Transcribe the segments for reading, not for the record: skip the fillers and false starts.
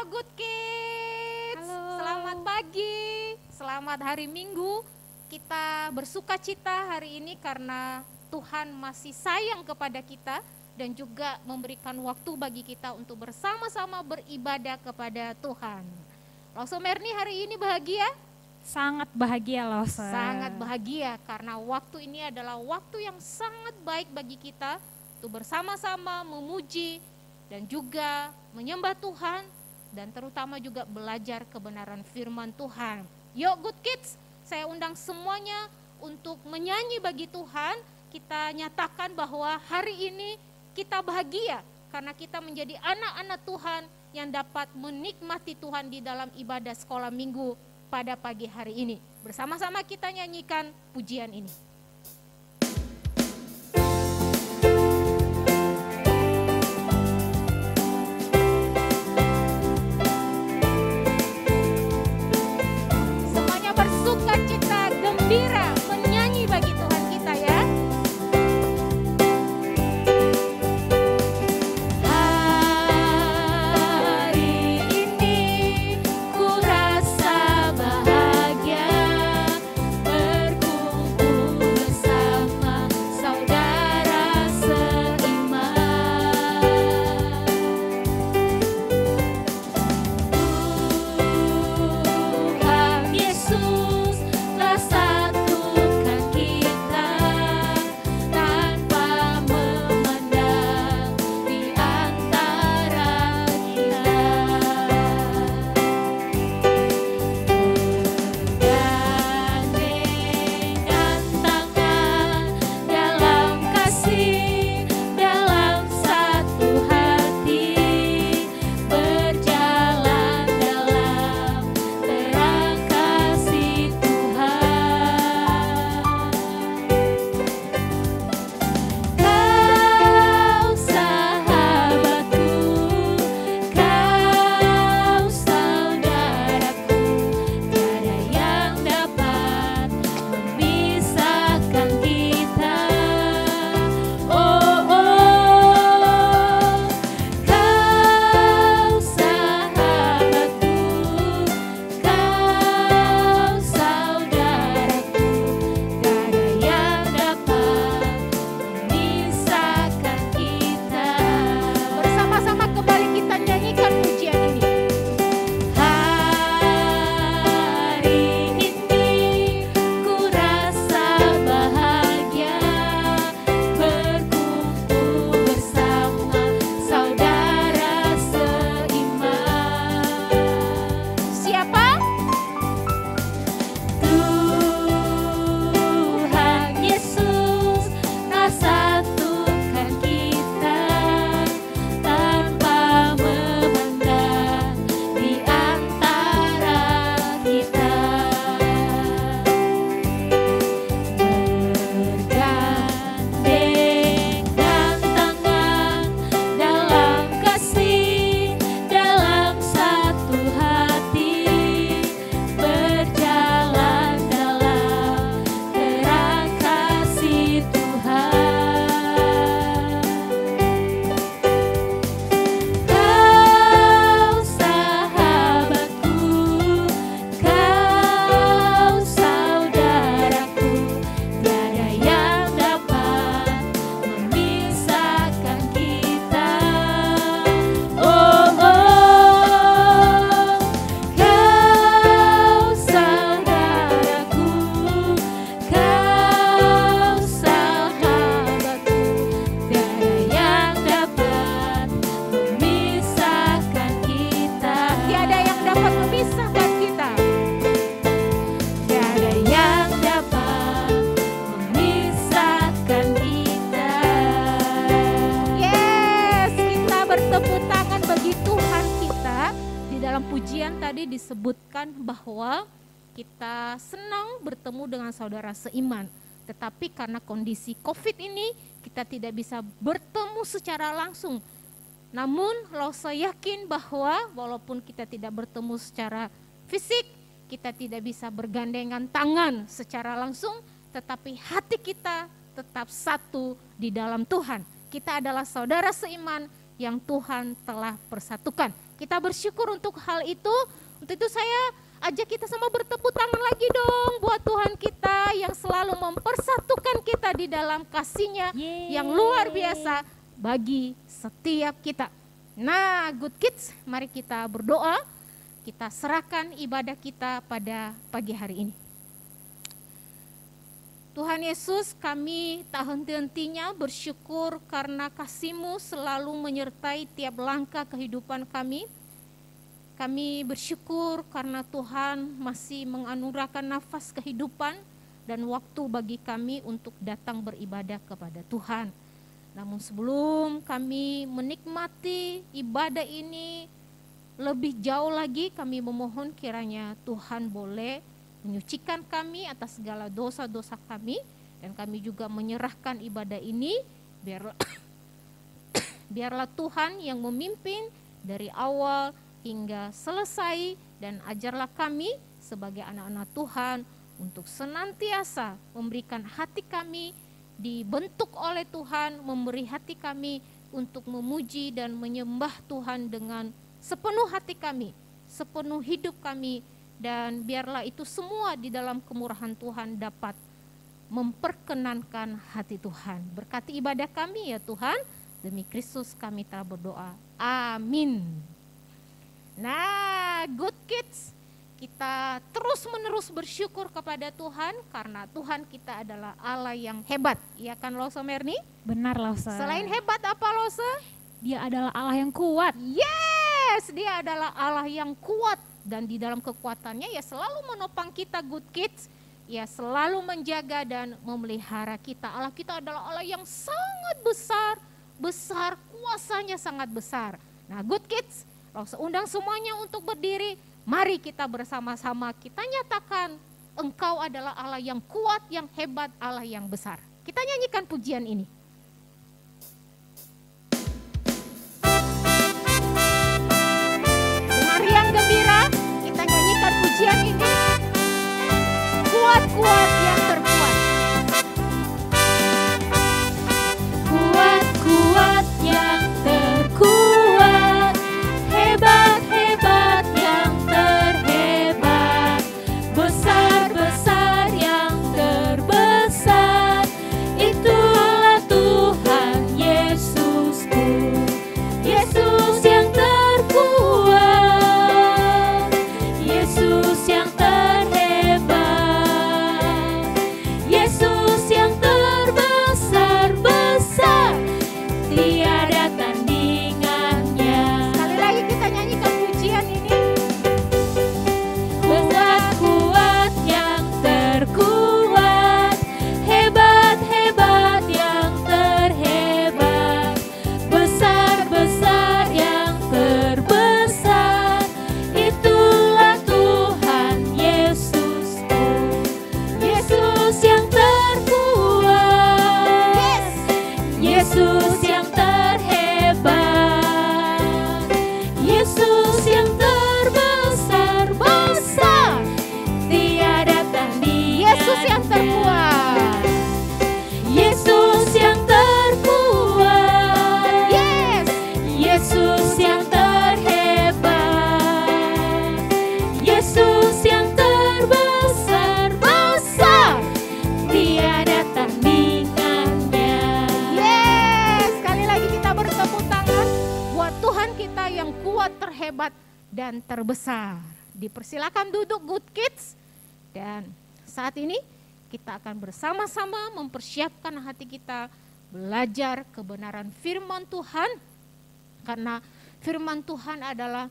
Good Kids. Halo. Selamat pagi, selamat hari Minggu. Kita bersuka cita hari ini karena Tuhan masih sayang kepada kita dan juga memberikan waktu bagi kita untuk bersama-sama beribadah kepada Tuhan. Loso Merni hari ini bahagia? Sangat bahagia loh. Sangat bahagia karena waktu ini adalah waktu yang sangat baik bagi kita untuk bersama-sama memuji dan juga menyembah Tuhan dan terutama juga belajar kebenaran firman Tuhan. Yuk Good Kids, saya undang semuanya untuk menyanyi bagi Tuhan. Kita nyatakan bahwa hari ini kita bahagia karena kita menjadi anak-anak Tuhan yang dapat menikmati Tuhan di dalam ibadah sekolah minggu pada pagi hari ini. Bersama-sama kita nyanyikan pujian ini. Semuanya bersuka cita, gembira, menyanyi bagi Tuhan kita ya. Hari ini ku rasa bahagia berkumpul bersama saudara seiman. Tuhan Yesus telah satukan kita tanpa memandang di antara kita. Bergandengkan tangan dalam kasih, dalam satu hati, berjalan dalam terang kasih Tuhan. Kau sahabatku, kau saudaraku, tiada yang dapat memisahkan kita. Oh, kau sahabatku, kau saudaraku, tiada yang dapat memisahkan kita. Bersama-sama kembali kita nyanyikan pujian ini. Hari ini ku rasa bahagia berkumpul bersama saudara seiman. Siapa? Tuhan Yesus telah satukan kita tanpa memandang di antara kita. Bergandengkan tangan dalam kasih, dalam satu hati, berjalan dalam terang kasih Tuhan. Kau sahabatku, kau saudaraku, tiada yang dapat memisahkan kita. Oh, kau saudaraku, kau sahabatku, tiada yang dapat memisahkan kita. Tiada yang dapat memisahkan kita. Tiada yang dapat memisahkan kita. Yes, kita bertepuk tangan bagi Tuhan kita. Di dalam pujian tadi disebutkan bahwa kita senang bertemu dengan saudara seiman. Tetapi karena kondisi COVID ini, kita tidak bisa bertemu secara langsung. Namun, Loso yakin bahwa walaupun kita tidak bertemu secara fisik, kita tidak bisa bergandengan tangan secara langsung, tetapi hati kita tetap satu di dalam Tuhan. Kita adalah saudara seiman yang Tuhan telah persatukan. kita bersyukur untuk hal itu. Untuk itu saya ajak kita sama bertepuk tangan lagi dong buat Tuhan kita yang selalu mempersatukan kita di dalam kasih-Nya yang luar biasa bagi setiap kita. Nah, Good Kids, mari kita berdoa. Kita serahkan ibadah kita pada pagi hari ini. Tuhan Yesus, kami tak henti-hentinya bersyukur karena kasih-Mu selalu menyertai tiap langkah kehidupan kami. Kami bersyukur karena Tuhan masih menganugerahkan nafas kehidupan dan waktu bagi kami untuk datang beribadah kepada Tuhan. Namun sebelum kami menikmati ibadah ini lebih jauh lagi, kami memohon kiranya Tuhan boleh menyucikan kami atas segala dosa-dosa kami, dan kami juga menyerahkan ibadah ini biarlah Tuhan yang memimpin dari awal hingga selesai, dan ajarlah kami sebagai anak-anak Tuhan untuk senantiasa memberikan hati kami dibentuk oleh Tuhan, memberi hati kami untuk memuji dan menyembah Tuhan dengan sepenuh hati kami, sepenuh hidup kami, dan biarlah itu semua di dalam kemurahan Tuhan dapat memperkenankan hati Tuhan. Berkati ibadah kami ya Tuhan, demi Kristus kami telah berdoa. Amin. Nah, Good Kids, kita terus-menerus bersyukur kepada Tuhan karena Tuhan kita adalah Allah yang hebat. Iya kan Lose Merni? Benar Lose. Selain hebat apa Lose? Dia adalah Allah yang kuat. Yes, dia adalah Allah yang kuat, dan di dalam kekuatannya ya selalu menopang kita Good Kids. Ya selalu menjaga dan memelihara kita. Allah kita adalah Allah yang sangat besar, kuasanya sangat besar. Nah, Good Kids, Lose undang semuanya untuk berdiri. Mari kita bersama-sama kita nyatakan Engkau adalah Allah yang kuat, yang hebat, Allah yang besar. Kita nyanyikan pujian ini. Dengan riang gembira kita nyanyikan pujian ini. Kuat-kuat yang terkuat. Kuat-kuat yang terkuat, hebat-hebat yang terhebat, besar-besar yang terbesar, itulah Tuhan Yesusku. Yesus yang terkuat, Yesus yang terhebat, Yesus yang terbesar-besar, tiada tandingannya. Sekali lagi kita nyanyikan pujian ini. Kuat-kuat yang terkuat, hebat-hebat yang terhebat, besar-besar yang terbesar, itulah Tuhan Yesusku. Yesus yang terkuat, Yesus yang terhebat, Yesus yang terbesar-besar, tiada tandingannya. Yesus yang terkuat. Yesus yang terkuat, Yes. Yesus yang terhebat, Yesus yang terbesar-besar, tiada tandingannya. Yes. Sekali lagi kita bertepuk tangan buat Tuhan kita yang kuat, terhebat, dan terbesar. Dipersilakan duduk Good Kids. Dan saat ini kita akan bersama-sama mempersiapkan hati kita belajar kebenaran firman Tuhan. Karena firman Tuhan adalah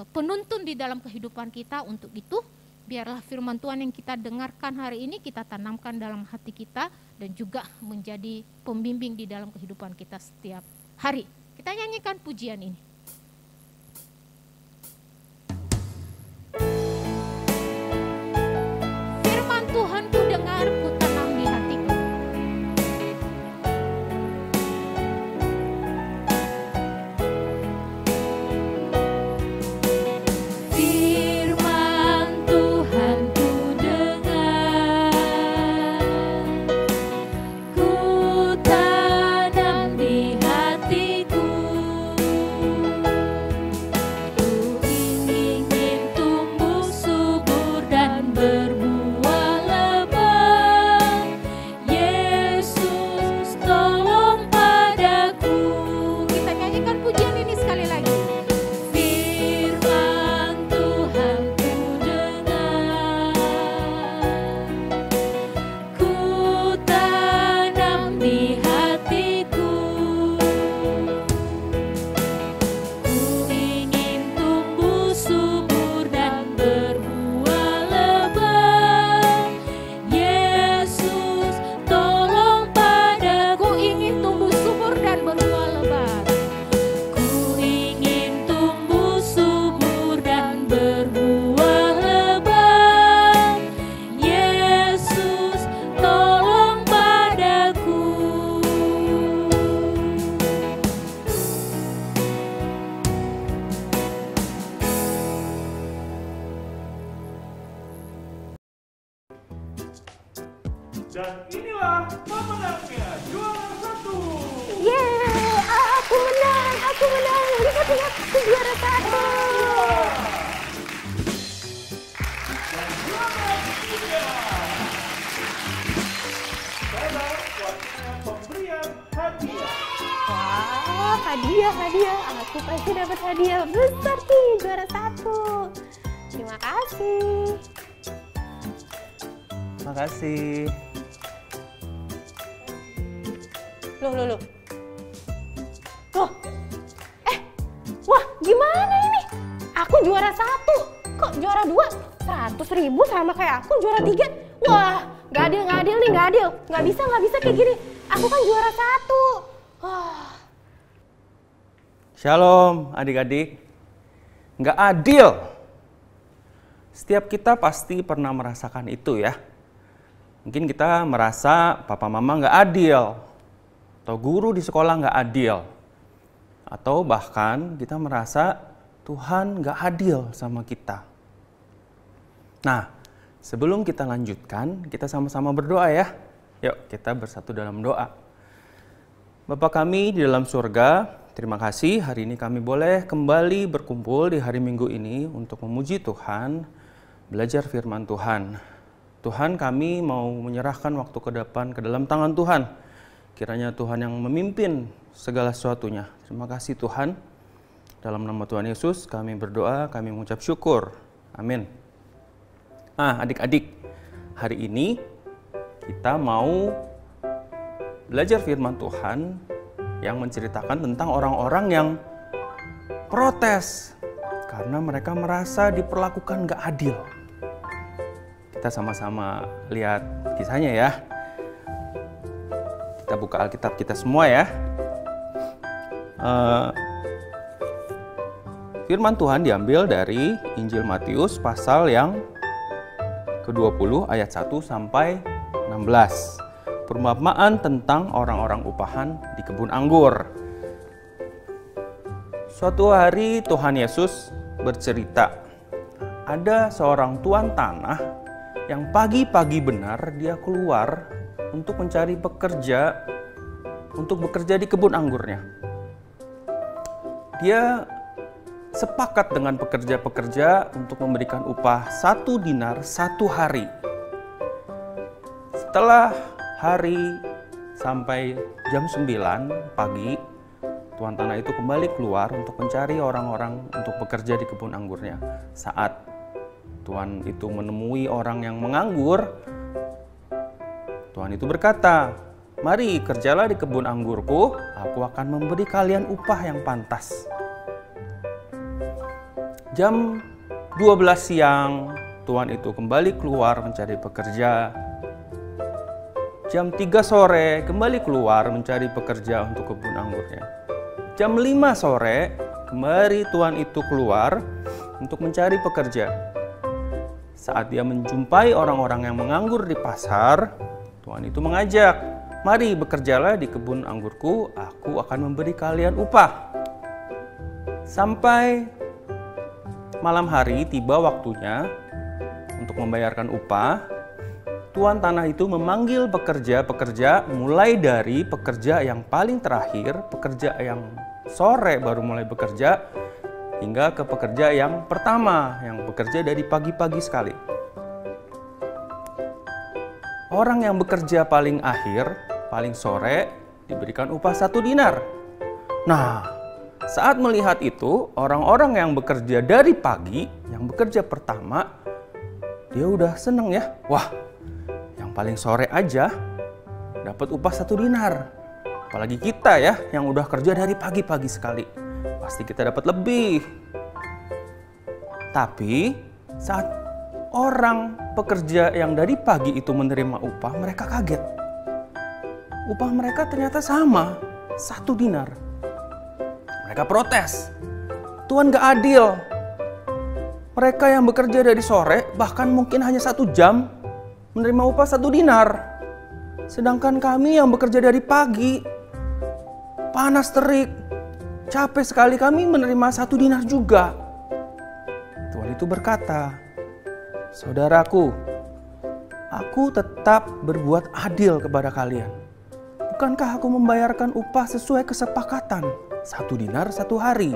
penuntun di dalam kehidupan kita. Untuk itu biarlah firman Tuhan yang kita dengarkan hari ini kita tanamkan dalam hati kita dan juga menjadi pembimbing di dalam kehidupan kita setiap hari. Kita nyanyikan pujian ini. Firman Tuhan ku dengar, ku tanam di hatiku. Firman Tuhan ku dengar, ku tanam di hatiku. Dan inilah pemenangnya, juara 1. Yeay, aku menang. Lihat, aku juara 1. Dan juara 3. Sekarang waktunya pemberian hadiah. Wah, hadiah. Aku pasti dapat hadiah besar nih, juara 1. Terima kasih. Makasih. Loh. Wah, gimana ini? Aku juara 1. Kok juara 2? 100.000 sama kayak aku juara 3. Wah, nggak adil nih, nggak adil. Nggak bisa kayak gini. Aku kan juara 1. Wah. Shalom adik-adik. Nggak adil. Setiap kita pasti pernah merasakan itu ya. Mungkin kita merasa papa mama nggak adil. Atau guru di sekolah nggak adil. Atau bahkan kita merasa Tuhan nggak adil sama kita. Nah, sebelum kita lanjutkan, kita sama-sama berdoa ya. Yuk, kita bersatu dalam doa. Bapa kami di dalam surga, terima kasih hari ini kami boleh kembali berkumpul di hari Minggu ini untuk memuji Tuhan, belajar firman Tuhan. Tuhan, kami mau menyerahkan waktu ke depan ke dalam tangan Tuhan. Kiranya Tuhan yang memimpin segala sesuatunya. Terima kasih Tuhan. Dalam nama Tuhan Yesus kami berdoa, kami mengucap syukur. Amin. Adik-adik, hari ini kita mau belajar firman Tuhan yang menceritakan tentang orang-orang yang protes karena mereka merasa diperlakukan gak adil. Kita sama-sama lihat kisahnya ya. Kita buka Alkitab kita semua ya. Firman Tuhan diambil dari Injil Matius pasal yang ke-20 ayat 1 sampai 16. Perumpamaan tentang orang-orang upahan di kebun anggur. Suatu hari Tuhan Yesus bercerita, ada seorang tuan tanah yang pagi-pagi benar dia keluar untuk mencari pekerja untuk bekerja di kebun anggurnya. Dia sepakat dengan pekerja-pekerja untuk memberikan upah 1 dinar 1 hari. Setelah hari sampai jam 9 pagi, tuan tanah itu kembali keluar untuk mencari orang-orang untuk bekerja di kebun anggurnya. Saat tuan itu menemui orang yang menganggur, tuan itu berkata, "Mari kerjalah di kebun anggurku, aku akan memberi kalian upah yang pantas." Jam 12 siang, tuan itu kembali keluar mencari pekerja. Jam 3 sore, kembali keluar mencari pekerja untuk kebun anggurnya. Jam 5 sore, kembali tuan itu keluar untuk mencari pekerja. Saat dia menjumpai orang-orang yang menganggur di pasar, tuan itu mengajak, "Mari bekerjalah di kebun anggurku, aku akan memberi kalian upah." Sampai malam hari tiba waktunya untuk membayarkan upah. Tuan tanah itu memanggil pekerja-pekerja mulai dari pekerja yang paling terakhir, pekerja yang sore baru mulai bekerja, hingga ke pekerja yang pertama, yang bekerja dari pagi-pagi sekali. Orang yang bekerja paling akhir, paling sore, diberikan upah 1 dinar. Nah, saat melihat itu, orang-orang yang bekerja dari pagi, yang bekerja pertama, dia udah seneng ya. Wah, yang paling sore aja dapat upah 1 dinar. Apalagi kita ya, yang udah kerja dari pagi-pagi sekali. Pasti kita dapat lebih. Tapi, saat orang pekerja yang dari pagi itu menerima upah, mereka kaget. Upah mereka ternyata sama, 1 dinar. Mereka protes. Tuhan gak adil. Mereka yang bekerja dari sore, bahkan mungkin hanya 1 jam, menerima upah 1 dinar. Sedangkan kami yang bekerja dari pagi, panas terik, capek sekali, kami menerima 1 dinar juga. Tuhan itu berkata, "Saudaraku, aku tetap berbuat adil kepada kalian. Bukankah aku membayarkan upah sesuai kesepakatan, 1 dinar 1 hari?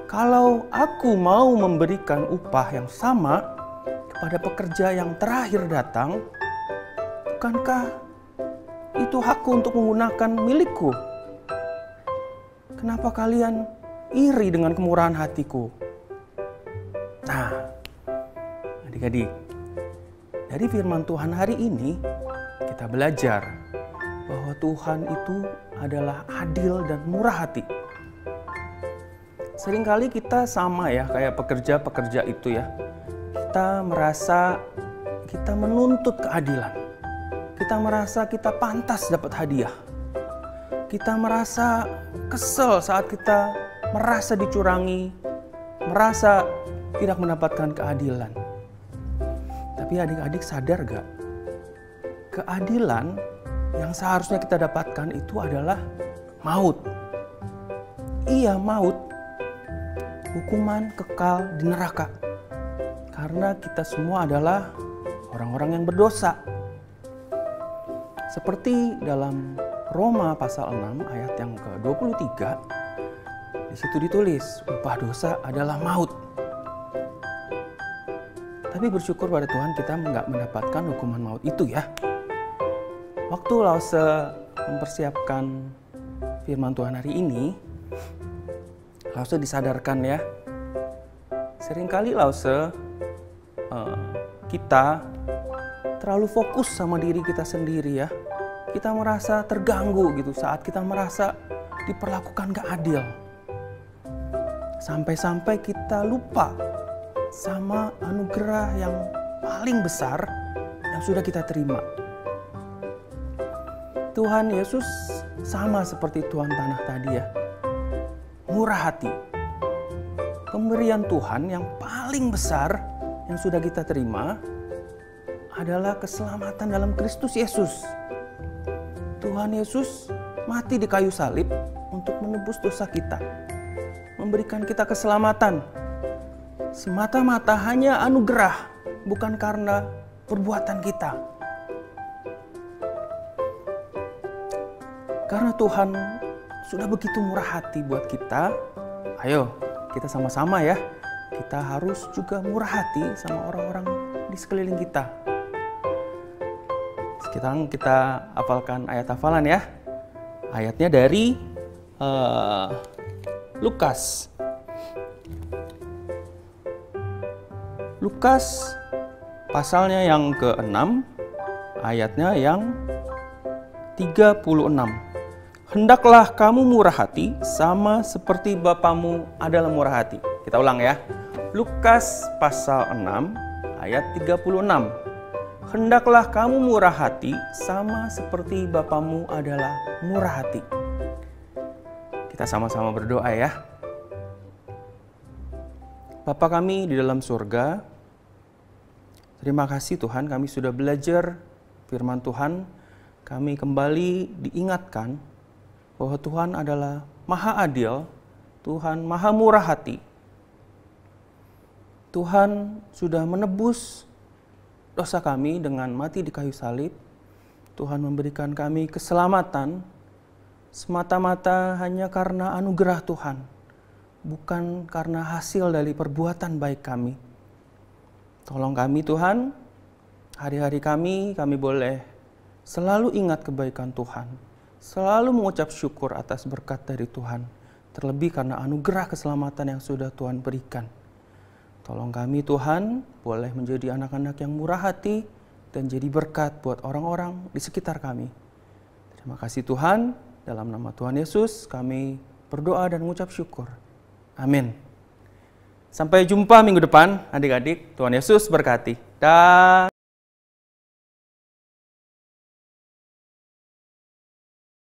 Kalau aku mau memberikan upah yang sama kepada pekerja yang terakhir datang, bukankah itu hakku untuk menggunakan milikku? Kenapa kalian iri dengan kemurahan hatiku? Nah, adik-adik, dari firman Tuhan hari ini kita belajar bahwa Tuhan itu adalah adil dan murah hati. Seringkali kita sama ya kayak pekerja-pekerja itu ya. Kita merasa kita menuntut keadilan. Kita merasa kita pantas dapat hadiah. Kita merasa kesel saat kita merasa dicurangi, merasa tidak mendapatkan keadilan. Tapi adik-adik sadar gak? Keadilan yang seharusnya kita dapatkan itu adalah maut. Iya, maut. Hukuman kekal di neraka. Karena kita semua adalah orang-orang yang berdosa. Seperti dalam Roma pasal 6 ayat yang ke-23, di situ ditulis upah dosa adalah maut. Tapi bersyukur pada Tuhan kita nggak mendapatkan hukuman maut itu ya. Waktu Lause mempersiapkan firman Tuhan hari ini, Lause disadarkan ya, seringkali Lause kita terlalu fokus sama diri kita sendiri ya. Kita merasa terganggu gitu saat kita merasa diperlakukan gak adil. Sampai-sampai kita lupa sama anugerah yang paling besar yang sudah kita terima. Tuhan Yesus sama seperti Tuhan tanah tadi ya. Murah hati. Pemberian Tuhan yang paling besar yang sudah kita terima adalah keselamatan dalam Kristus Yesus. Tuhan Yesus mati di kayu salib untuk menebus dosa kita, memberikan kita keselamatan. Semata-mata hanya anugerah, bukan karena perbuatan kita. Karena Tuhan sudah begitu murah hati buat kita, ayo kita sama-sama ya, kita harus juga murah hati sama orang-orang di sekeliling kita. Sekarang kita hafalkan ayat hafalan ya. Ayatnya dari Lukas. Lukas pasalnya yang ke-6, ayatnya yang 36. Hendaklah kamu murah hati sama seperti Bapamu adalah murah hati. Kita ulang ya. Lukas pasal 6 ayat 36. Hendaklah kamu murah hati sama seperti Bapamu adalah murah hati. Kita sama-sama berdoa ya. Bapa kami di dalam surga, terima kasih Tuhan kami sudah belajar firman Tuhan. Kami kembali diingatkan bahwa Tuhan adalah maha adil, Tuhan maha murah hati. Tuhan sudah menebus dosa kami dengan mati di kayu salib. Tuhan memberikan kami keselamatan semata-mata hanya karena anugerah Tuhan, bukan karena hasil dari perbuatan baik kami. Tolong kami Tuhan, hari-hari kami boleh selalu ingat kebaikan Tuhan, selalu mengucap syukur atas berkat dari Tuhan, terlebih karena anugerah keselamatan yang sudah Tuhan berikan. Tolong kami Tuhan, boleh menjadi anak-anak yang murah hati dan jadi berkat buat orang-orang di sekitar kami. Terima kasih Tuhan, dalam nama Tuhan Yesus kami berdoa dan mengucap syukur. Amin. Sampai jumpa minggu depan adik-adik, Tuhan Yesus berkati. Dah.